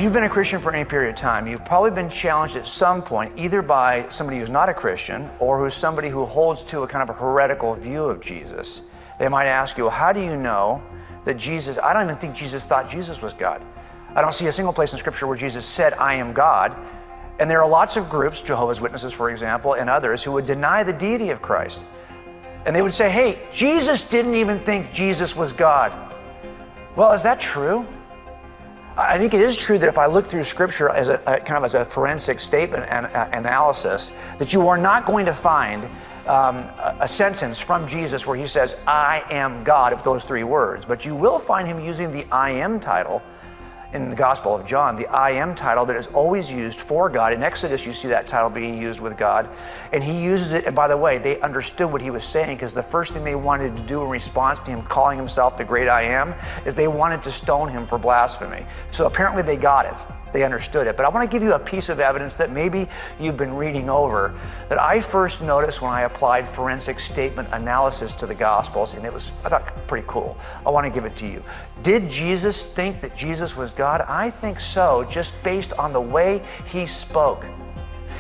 If you've been a Christian for any period of time, you've probably been challenged at some point, either by somebody who's not a Christian or who's somebody who holds to a kind of a heretical view of Jesus. They might ask you, well, how do you know that Jesus, I don't even think Jesus thought Jesus was God. I don't see a single place in Scripture where Jesus said, I am God. And there are lots of groups, Jehovah's Witnesses, for example, and others, who would deny the deity of Christ. And they would say, hey, Jesus didn't even think Jesus was God. Well, is that true? I think it is true that if I look through Scripture as a forensic statement and analysis, that you are not going to find a sentence from Jesus where he says, I am God, of those three words. But you will find him using the I am title in the Gospel of John, the I am title that is always used for God. In Exodus, you see that title being used with God. And he uses it, and by the way, they understood what he was saying, because the first thing they wanted to do in response to him calling himself the great I am is they wanted to stone him for blasphemy. So apparently they got it. They understood it. But I want to give you a piece of evidence that maybe you've been reading over that I first noticed when I applied forensic statement analysis to the Gospels, and it was, I thought, pretty cool. I want to give it to you. Did Jesus think that Jesus was God? I think so, just based on the way he spoke.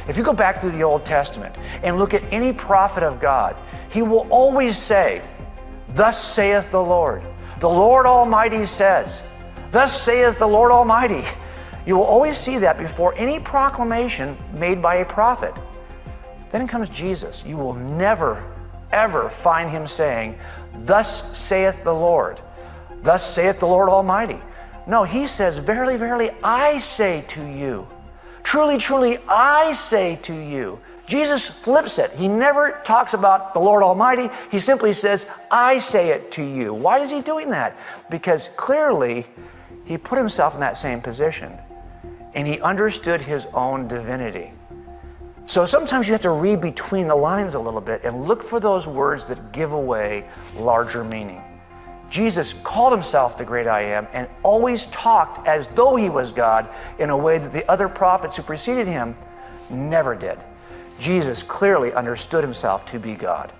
If you go back through the Old Testament and look at any prophet of God, he will always say, thus saith the Lord. The Lord Almighty says, thus saith the Lord Almighty. You will always see that before any proclamation made by a prophet. Then comes Jesus. You will never, ever find him saying, thus saith the Lord. Thus saith the Lord Almighty. No, he says, verily, verily, I say to you. Truly, truly, I say to you. Jesus flips it. He never talks about the Lord Almighty. He simply says, I say it to you. Why is he doing that? Because clearly, he put himself in that same position. And he understood his own divinity. So sometimes you have to read between the lines a little bit and look for those words that give away larger meaning. Jesus called himself the great I am and always talked as though he was God in a way that the other prophets who preceded him never did. Jesus clearly understood himself to be God.